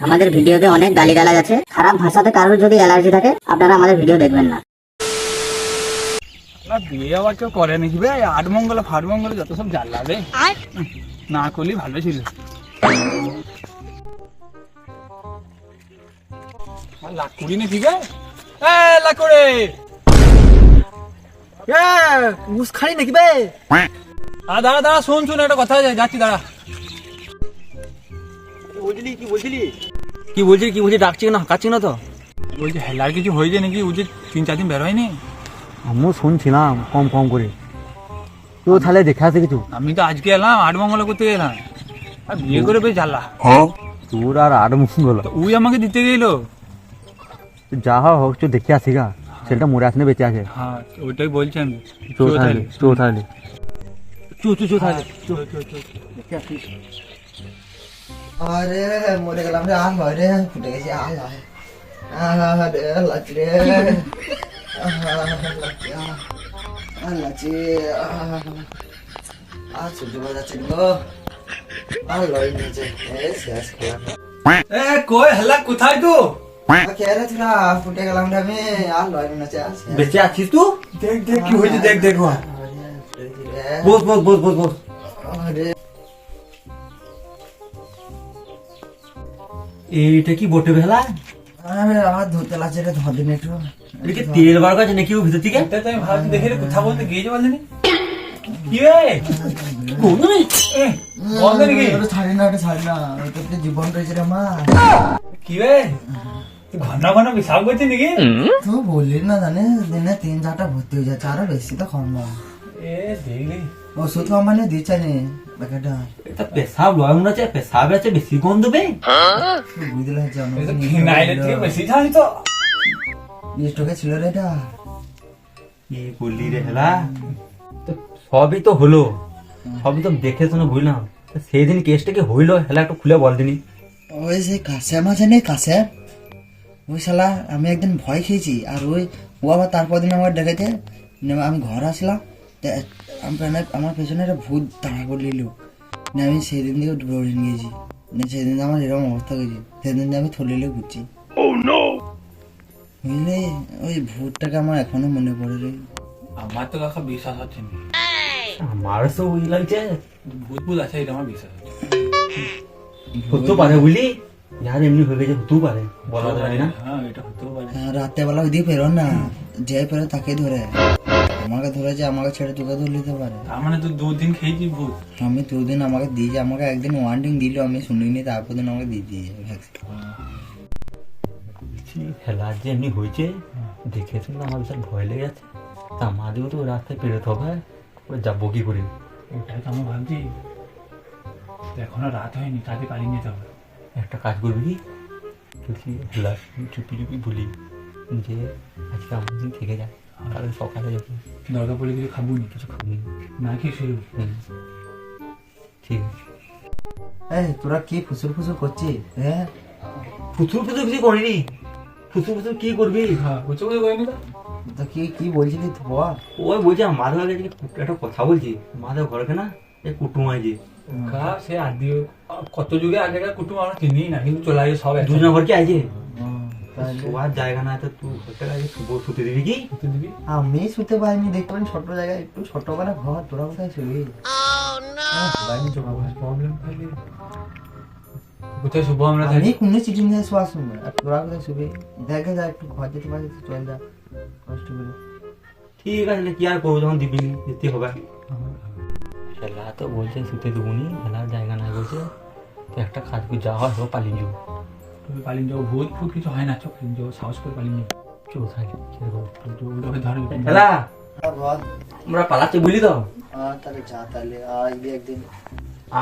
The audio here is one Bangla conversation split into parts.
আমাদের ভিডিওতে অনেক গালিগালাজ আছে, খারাপ ভাষাতে কারোর যদি অ্যালার্জি থাকে আপনারা আমাদের ভিডিও দেখবেন না। বিয়ে আবার কেউ করে নাকি বে? আট মঙ্গলে ফাট মঙ্গলে যত সব জ্বালা রে, না করলেই ভালো ছিল। লাকুড়ি নাকি বে? লাকুড়ি উস খালি নাকি বে? দাঁড়া দাঁড়া, শোন শোন একটা কথা যাচ্ছি, দাঁড়া। কি বলছিস ডাকছি না, হাঁকাচ্ছি না তো? বলছি হেলার কিছু হয়েছে নাকি? ও যে 3-4 দিন বের হয়নি। আমিও শুনছিলাম কম কম করে। তো তাহলে দেখে আসে কিছু? আমি তো আজকে এলাম, আট মঙ্গলে করতে গেলাম, আর বিয়ে করে বেশ জ্বালা। তোর আর আট মঙ্গল ওই আমাকে দিতে গেল। যা হোক চো দেখে আসি গা, ছেলেটা মরে আসনে বেঁচে আছে। হ্যাঁ ওইটাই বলছেন। চো তাহলে চো তাহলে আরে মরে গেলাম রে, আর হয় রে, ফুটে গেছি, আয় আয় আরে লাগছে রে, লাগছে আর সহ্য করা যাচ্ছে গো, আর লড়াই নিয়েছে শেষ খেলাম। কই হেলা কোথায় তো? খেয়ালে ছিল, ফুটে গেলাম রে আমি, আর লড়াই নিয়েছে। বেঁচে আছিস তুই? দেখ দেখ কি হয়েছে, দেখ দেখ। বস বস বস বস বস। আরে এইটা কি বটে ভেলা? আমার ধরতে লাগছে রে, ধর দিন একটু। এটা কি তেল বার কাছে নাকি ও ভিতর থেকে? এটা তো আমি ভাবছি, দেখে রে কথা বলতে গিয়েছে বলতে নি কি রে কোন রে? বলতে নাকি ছাড়ি না, ওটা ছাড়ি না, ওটা তো জীবন রয়েছে রে মা। কি রে তুই ঘন ঘন বিশাল করছিস নাকি? তো বললি না, জানিস দিনে 3-4টা ভর্তি হয়ে যাচ্ছে, আরো বেশি তো কম না। দেখলি ওষুধ কোম্পানি দিচ্ছে নি প্যাকেটটা, এটা পেশাব লয় মনে হচ্ছে, পেশাব আছে বেশি গন্ধ বে। বুঝলে নাইলে থেকে বেশি জানি তো। 20 টাকা ছিল রে এটা। কি করলি রে হেলা? তো সবই তো হলো, সবই তো দেখে শুনে বুঝলাম। সেই দিন কেসটা কি হইলো হেলা একটু খুলে বল দিনি। ওই যে কাশেম আছে না, কাশেম, ওই শালা আমি একদিন ভয় খেয়েছি, আর ও আবার তারপর দিন আমার ডেকেছে, আমি ঘর আসলাম, আমার পেছনে একটা ভূত তাড়া করে নিল, আমি সেদিন থেকে দৌড়ে নিয়েছি, সেদিন আমার এরকম অবস্থা হয়েছে, সেদিন আমি থলিলে ঘুরছি। বুঝলে ওই ভূতটাকে আমার এখনো মনে পড়ে রে। আমার তো কাকা বিশ্বাস হচ্ছে না, আমার তো ওই লাগছে ভূত ভূত আছে, এটা আমার বিশ্বাস হচ্ছে। হতেও পারে বুঝলি, যার এমনি হয়ে গেছে হতেও পারে, বলা যায় না। হ্যাঁ এটা হতেও পারে। রাত্রে বেলা ওইদিকে ফেরো না, যে ফেরো তাকে ধরে, আমাকে ধরেছে, আমাকে ছেড়ে তোকে ধরে নিতে পারে। তার মানে তুই 2 দিন খেয়েছি ভূত? আমি 2 দিন আমাকে দিয়েছে, আমাকে একদিন ওয়ার্নিং দিল, আমি শুনিনি, তারপর দিন আমাকে দিয়ে দিয়েছে ভ্যাকসিন। খেলার যে এমনি হয়েছে দেখে শুনে আমার বিশাল ভয় লেগে যাচ্ছে। তা আমাদেরও তো রাস্তায় পেরোতে হবে, ওরা যাবো কি করে? ওটাই তো আমি ভাবছি, এখনো রাত হয়নি, তাকে পালিয়ে যেতে হবে। একটা কাজ করবি কি, তুই হেলা চুপি চুপি বলি যে আজকে আমার দিন থেকে যায়, কারণ সকালে যাবো, দরকার পড়লে কিছু খাবো নি, কিছু খাবি না খেয়ে শুরু। ঠিক আছে। এই তোরা কি ফুসুর ফুসুর করছিস? হ্যাঁ ফুতুর ফুতুর কিছু করিনি, ফুতুর ফুতুর কি করবি? হ্যাঁ বুঝতে বুঝতে করিনি তো। তো কি বলছিলি তুই বল। ওই বলছি মাধব আগে একটা কথা বলছি, মাধব ঘরকে না এই কুটুম আছে, সে আদি কত যুগে আগেকার কুটুম আমরা চিনি না, কিন্তু চলে আসে সব একসাথে। দুজন ঘর কি আছে, তাহলে শোয়ার জায়গা না, তো তুই ঘরটা আগে শুতে দিবি কি? শুতে দিবি? আমি শুতে পারিনি, দেখতে পারি ছোট জায়গায়, একটু ছোট করে ঘর, তোরা কোথায় শুবি? বাইরে চোখা বসে। প্রবলেম খালি কোথায় শুভ আমরা আমি থাকি? কোনো চিঠি নিয়ে শোয়া শুনবো, আর তোরা কোথায় শুবি? দেখে যা, একটু ঘর যেতে পারিস চল যা, কষ্ট করে। ঠিক আছে, কি আর করবো, যখন দিবি দিতে হবে। খেলা তো বলছে শুতে দেবো নি, খেলার জায়গা নাই বলছে, তো একটা কাজ করে যাওয়া হয় পালিয়ে যাবো। তুমি পালিয়ে যাও, ভূত ফুট কিছু হয় না, চোখ যাও, সাহস করে পালিয়ে যাও। চলো থাকে ওটাকে ধরে খেলা, বল। আমরা পালাচ্ছি বুঝলি তো, তাহলে যা, তাহলে আসবি একদিন।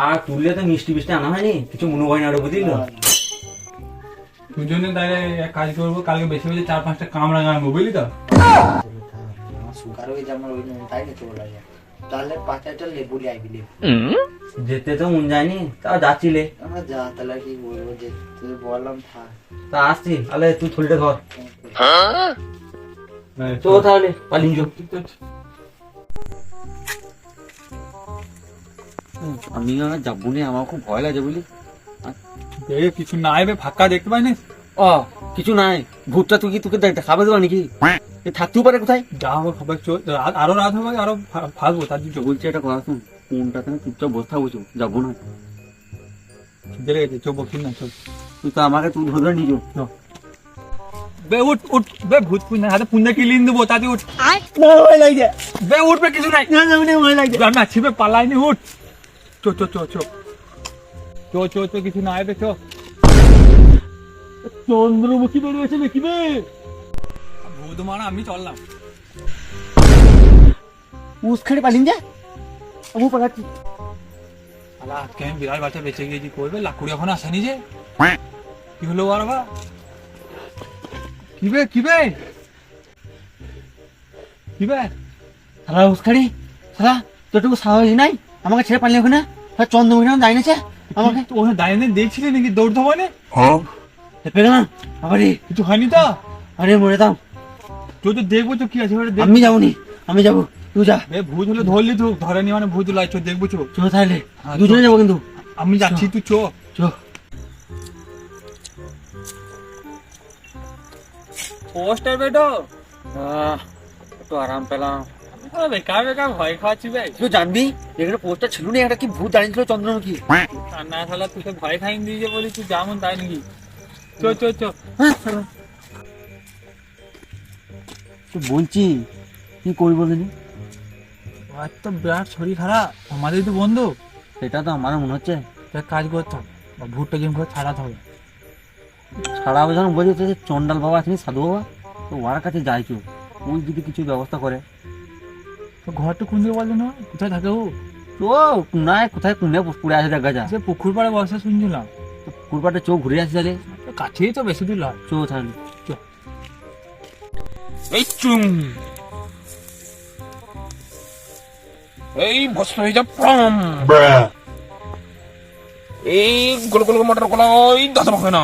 আর তুললে তো মিষ্টি মিষ্টি আনা হয়নি, কিছু মনে হয় না, বুঝলি তো। দুজনে তাহলে এক কাজ করবো, কালকে বেশি বেশি 4-5টা কামড়া গানবো, বুঝলি তো? আমার সুগার হয়ে যায়, আমার ওই তাই নিতে বলা যায়, তাহলে 5-4টা লেবু নিয়ে আইবি, লেবু। যেতে তো মন যায়নি, তাও যাচ্ছিলে। আমরা যা, তাহলে কি বলবো, যে তুই বললাম থাক। তা আসছি, তাহলে তুই থলিটা ধর, তো তাহলে পালিয়ে যাও। আমি যাবো নি, আমার খুব ভয় লাগে বুঝলি। এই কিছু নাই বে, ফাঁকা দেখতে পাইনি। ও কিছু নাই, ভূতটা তুই কি তোকে খাবে দেবো নাকি? এ থাকতেও পারে কোথায়? যা হবে খবর, আরো রাত হবে, আরো ফাঁসবো তার জন্য। বলছি একটা কথা শুন, কোনটাতে না চুপচাপ বসে থাকবো, যাবো না। বেড়ে গেছে, চোখ বকিস না, চোখ। তুই তো আমাকে তুই ধরে নিয়ে যাও। বে উঠ উঠ বে, ভূত পুণ্য হাতে পুণ্য কিলিন দেবো, তাতে উঠ। না ভয় লাগছে, বে উঠ বে, কিছু নাই। না না ভয় লাগছে। না ছিপে পালাইনি, উঠ। চো চো চো চো চো চো চো, কিছু নাই বে, চো। চন্দ্রমুখী বেরিয়েছে নাকি বে? ভূত মারা, আমি চললাম। উস খেড়ে পালিন যা, আমি পালাচ্ছি। আলা আজকে আমি বিড়াল বাচ্চা বেঁচে গিয়েছি, করবে লাকুড়ি এখন আসেনি যে। কি হলো আর বা? কি বে কি বে কি বে? সারা উস্কারি, সারা তোটুকু সাহস নাই আমাকে ছেড়ে পালিয়ে ওখানে। চন্দ্রমুখী যাই নাছে আমাকে। ওখানে দাঁড়িয়ে দেখছিলি নাকি দৌড় ধোবানে? পেলে না আবারই কিছু হয়নি তো? আরে মরে দাও। তুই তো দেখবো তো কি আছে ওটা, দেখ। আমি যাবো নি, আমি যাবো, তুই যা। বে ভূত হলে ধরলি, তো ধরেনি মানে ভূত লাই, চো দেখবো, চো। চো তাহলে হ্যাঁ, দুজনে যাবো কিন্তু। আমি যাচ্ছি, তুই চো। চো। পোস্টার বেটো একটু আরাম পেলাম। বেকার বেকার ভয় খাওয়াচ্ছি বে। তুই জানবি এখানে পোস্টার ছিল না, একটা কি ভূত দাঁড়িয়ে ছিল চন্দ্রমুখী। না শালা, তুই তো ভয় খাইনি দিয়েছে বলি, তুই যেমন তাই নাকি। চো চো চো। তুই বলছি কি করবি বলিনি? আর তো বিরাট শরীর খারাপ, আমাদের তো বন্ধু। সেটা তো আমারও মনে হচ্ছে। এক কাজ করতে হবে, ভূতটা যেমন করে ছাড়াতে হবে। সারা যখন বলছে যে চন্ডাল বাবা আছেন, সাধু বাবা, তো ওর কাছে যাই চো, ওই যদি কিছু ব্যবস্থা করে। তো ঘরটা কোন দিকে বললো না, কোথায় থাকে ও? তো কুনায় কোথায় কুনে পড়ে আছে দেখা যা। সে পুকুর পাড়ে বসে শুনছিলাম। কুরপাটে চোখ ঘুরে আসছে তাহলে। তো কাছেই তো, বেশি দূর নয়। চো তাহলে। এই চুম, এই ভস্ম হয়ে যা প্রম, এই গোল গোল মটর গোলা, ওই দাদা পাবে না।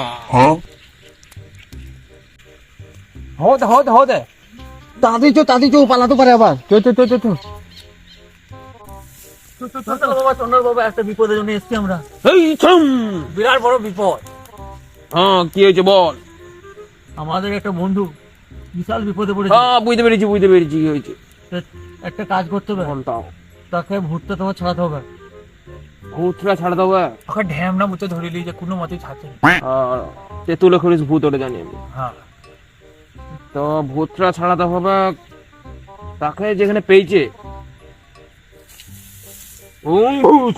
হতে তাড়াতাড়ি চো, পালাতে পারে আবার। চো চো চো চো চো। চন্ডাল বাবা একটা বিপদের জন্য এসছি আমরা। এই চুম, বিরাট বড় বিপদ। হ্যাঁ কি হয়েছে বল? আমাদের একটা বন্ধু বিশাল বিপদে পড়েছে। হ্যাঁ বুঝতে পেরেছি কি হয়েছে। একটা কাজ করতে হবে, তাকে ভূতটা তোমার ছাড়াতে হবে। ভূতরা ছাড়া দেবো? ওকে ঢ্যামনা মুতে ধরে নিয়ে যে কোনো মতেই ছাড়ছে না। তেঁতুলে করিস ভূত, ওটা জানি আমি। হ্যাঁ, তো ভূতরা ছাড়াতে হবে, তাকে যেখানে পেয়েছে ভূত,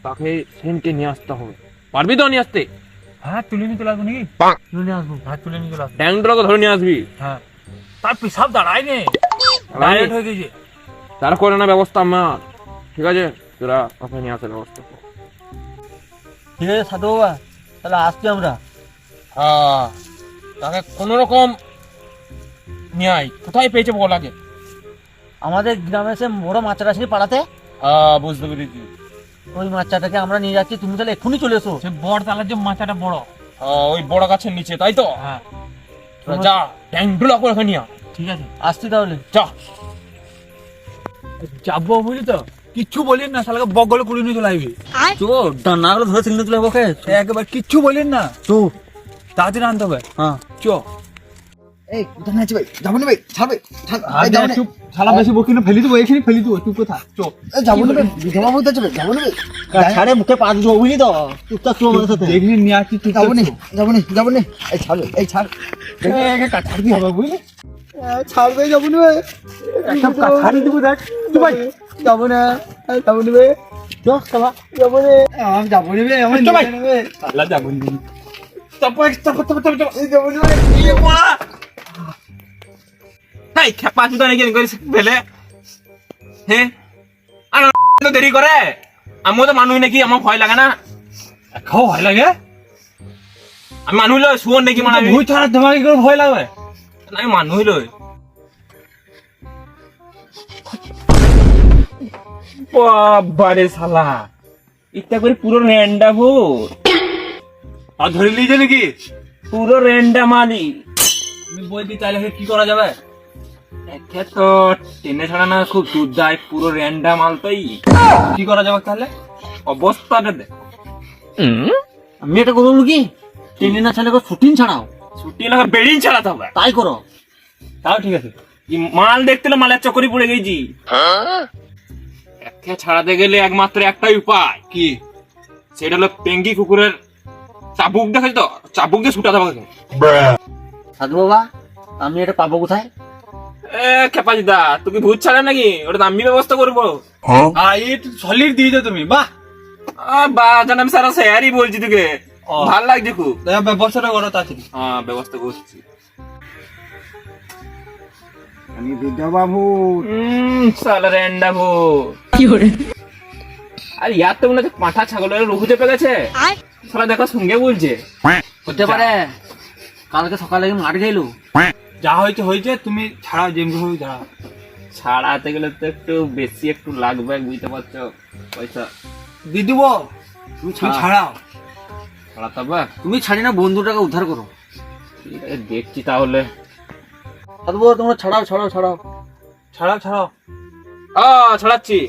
তাকে সেনকে নিয়ে আসতে হবে। পারবি তো নিয়ে আসতে? হ্যাঁ, তুলে নিয়ে চলে আসবো নাকি? তুলে নিয়ে আসবো। হ্যাঁ, তুলে নিয়ে চলে আসবো। ট্যাংটাকে ধরে নিয়ে আসবি। হ্যাঁ, তার পেশাব দাঁড়ায় নে, ডাইরেক্ট হয়ে গেছে। তার করে না ব্যবস্থা আমার, ঠিক আছে? তোরা ওকে নিয়ে আসার ব্যবস্থা কর। ঠিক আছে সাধু বাবা, তাহলে আসছি আমরা। হ্যাঁ, তাকে কোন রকম নিয়ে আয়। কোথায় পেয়েছে বল আগে? আমাদের গ্রামে সে বড় মাছটা আছে পাড়াতে। হ্যাঁ, বুঝতে পেরেছি। ওই মাছটাকে আমরা নিয়ে যাচ্ছি, তুমি তাহলে এক্ষুনি চলে এসো। সে বড় তালের যে মাচাটা বড়, ওই বড় গাছের নিচে, তাই তো? হ্যাঁ, তোরা যা, ট্যাংটুলা করে ওখানে নিয়ে আয়। ঠিক আছে, আসছি তাহলে। যা। যাবো বুঝলি তো, কিচ্ছু বলিস না, শালাকে বগলে করে নিয়ে চলে আসবি। চো, ডানাগুলো ধরে চিনতে তুলে ওকে। একবার কিচ্ছু বলিস না, চো, তাড়াতাড়ি আনতে হবে। হ্যাঁ চ। এই কোথায় নাচি ভাই, যাবো না ভাই, ছাড়বে, যাবো না, চুপ, শালা বেশি বকি না, ফেলি দেবো, এখানে ফেলি দেবো, চুপ কোথা? চ। যাবো না ভাই, বিধবা বলতে যাবে, যাবো না ভাই, ছাড়ে মুখে পা দিও বুঝলি তো, চুপচাপ চো আমাদের সাথে। দেখলি নিয়ে আসছি, চুপ যাবো না, যাবো না, এই ছাড়বে, এই ছাড়, ছাড়বি হবে বুঝলি? ছাড়বে, যাবো না ভাই, ছাড়ি দিব, দেখ চুপ ভাই। যাবো না ভাই, চো সবা। যাবো না, আমি যাবো না ভাই, আমার চল ভাই। নিয়ে যাবে। শালা যাবো নি। Chop chop chop chop chop. এই যাবো না ভাই, ইয়ে মা। এই খেপা চুদা নাকি করিস বেলে? হ্যাঁ, আর তো দেরি করে। আমিও তো মানুষ নাকি, আমার ভয় লাগে না? খাও ভয় লাগে? আমি মানুষ লয়, শুয়োর নাকি মানে? ভুই ছাড়া তোমাকে কি করে ভয় লাগবে? না, আমি মানুষ লয়। বাবারে শালা, ইত্যা করে পুরো রেন্ডা ভূত। আর ধরে নিয়েছে নাকি? পুরো রেন্ডা মালি। আমি বলছি তাহলে কি করা যাবে? একে তো টেনে ছাড়া না, খুব দুধ দেয়, পুরো র্যান্ডাম মাল। তাই কি করা যাবে তাহলে? অবস্থাটা দেখ, আমি এটা করবো কি টেনে না ছাড়লে শুটিং ছাড়াও, ছুটি না বেড়িং চালাতে হবে। তাই করো। তাও ঠিক আছে। এই মাল দেখতে হলে মালের চক্করে পড়ে গেছি। একে ছাড়াতে গেলে একমাত্র একটাই উপায়, কি? সেটা হলো পেঙ্গি কুকুরের চাবুক দেখাচ্ছি তো, চাবুক দিয়ে ছুটাতে হবে। সাধু বাবা আমি এটা পাবো কোথায়? এ খেপাজিদা, তুই কি ভূত ছাড়ে নাকি? ওটা আমি ব্যবস্থা করবো। এই সলিড দিয়েছো তুমি, বাহ। বা জান, আমি সারা শেয়ারই বলছি তোকে, ভাল লাগছে খুব। ব্যবস্থাটা করো তাড়াতাড়ি। হ্যাঁ, ব্যবস্থা করছি। আমি বিদ্যা বাবু। সালা রেন্ডা ভূত। আর ইয়ার তো মনে হচ্ছে পাঁঠা ছাগলের রঘু চেপে গেছে। সালা দেখো সঙ্গে বলছে। হতে পারে কালকে সকালে মাঠ গেলো। যা হয়েছে হয়েছে, তুমি ছাড়াও যেমনি হোক ছাড়াও। ছাড়াতে গেলে তো একটু বেশি একটু লাগবে, বুঝতে পারছো, পয়সা। দিয়ে দিব, তুমি ছাড়াও। ছাড়াতে হবে। তুমি ছাড়ি না, বন্ধুটাকে উদ্ধার করো। ঠিক আছে, দেখছি তাহলে। সাধু বাবা তোমরা ছাড়াও ছাড়াও ছাড়াও। ছাড়াও ছাড়াও। ছাড়াচ্ছি।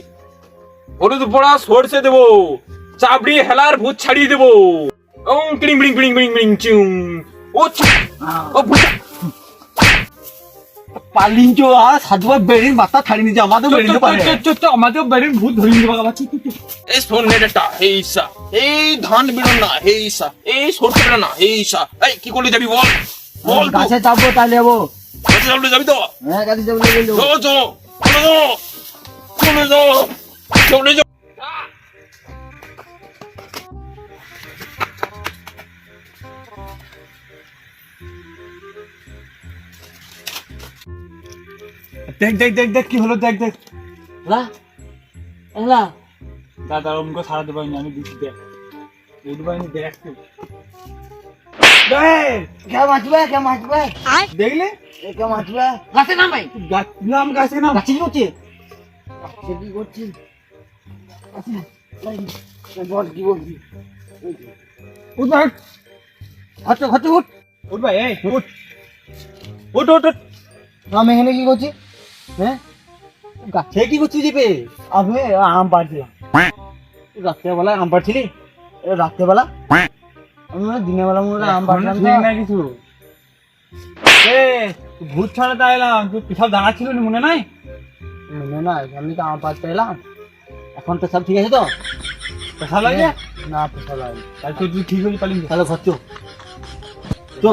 হলুদ পোড়া সরষে দেবো, চাবড়ি হেলার ভূত ছাড়িয়ে দেবো। কিড়িং বিড়িং বিড়িং বিড়িং বিড়িং চিং। ও ভূত। পালিঞ্চো আর সাধু বাবা বেরিয়ে মাথা ছাড়িয়ে নিচ্ছে, আমাদের বেরিয়ে পারে। আমাদের বাড়ির ভূত ধরে নিতে পারবা। এই শোনে এটা হেইসা, এই ধান বিড়ন না হেইসা, এই সরষে বিড়ন না হেইসা। এই কি করলি যাবি বল, বল তো। গাছে চাপবো তাহলে যাবো। গাছে চাপলে যাবি তো? হ্যাঁ গাছে চাপবো। চলো চলো চলো চলে যাও, চলে যাও। দেখ দেখ দেখ দেখ কি হলো, দেখ দেখ। দাদা অমুকে ছাড়াতে পারিনি, আমি দিচ্ছি, দেখ। উঠতে পারিনি, দেখ তুই। দেখলে গাছে নামাই। নাম গাছে নাম। গাছে কি করছে? উঠ ভাই, ঘরটা ঘরটা উঠ। উঠ ভাই, এই উঠ উঠ উঠ উঠ। আমি এখানে কি করছি? হ্যাঁ গাছে কি করছি জিপে? আমি আম পাড়ছিলাম। রাত্রেবেলা আম পাড়ছিলি? রাত্রেবেলা আমি দিনের বেলা মনে হয় আম পাড়ছিলাম। ঠিক না কিছু। ভূত ছাড়াতে এলাম, তুই পিছাব দাঁড়াচ্ছিল না, মনে নাই? মনে না, আমি তো আম পাড়তে এলাম। এখন তো সব ঠিক আছে তো? পেশা লাগে না পেশা লাগে। তাহলে তুই ঠিক হয়ে পালিয়ে যা। তাহলে ঘর চো চো।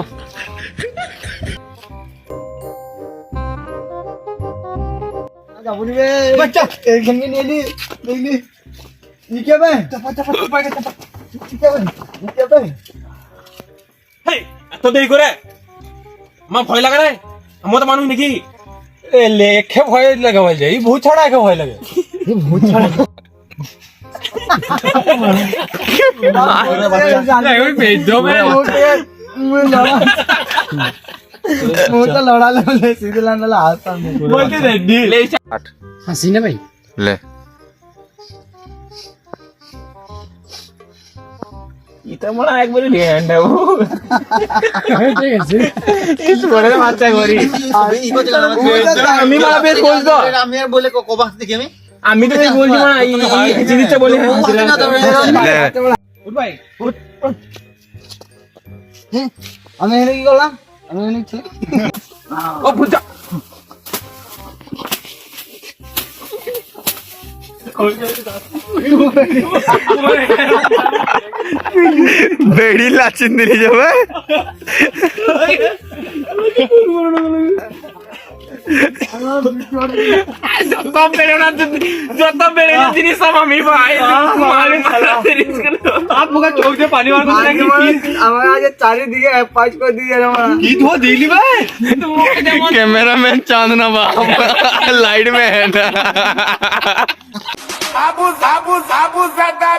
যাবো নি রে বাচ্চা এইখানে নিয়ে নি দেখলি ই কে বে চাপা চাপা চাপা চাপা। ই কে বে ই কে বে হেই, এত দেরি করে আমার ভয় লাগে না? আমার তো মানুষ নাকি? লেখে ভয় লাগে বলছে, এই ভূত ছাড়া একে ভয় লাগে। এই ভূত ছাড়া मुझे लड़ा ले सीधे लाने ला आता हूँ বলতে দে ले हंसी ना भाई ले এটা মনে হয় একবারে রেন্ডা ভূত। ইস বড় বাচ্চা করি। আমি মারা বেশ বলতো, আমি আর বলে কবাস দেখি আমি আমি তো এই বলছি না, এই জিনিসটা বলে ले উঠ ভাই উঠ। আমি এখানে কি করলাম আমি এখানে ছিল ও ভূতা। बेड़ी लाचिन दिली जावे যত বেড়ে না জিনিস সব আমি ভাই। আপনার চোখ দিয়ে পানি বার করতে নাকি আমার আগে চারিদিকে পাঁচ করে দিয়ে আমার কি ধো দিলি ভাই? कैमरामैन चांदना बाबा लाइट में है ना সাবু সাবু সাবু সাদা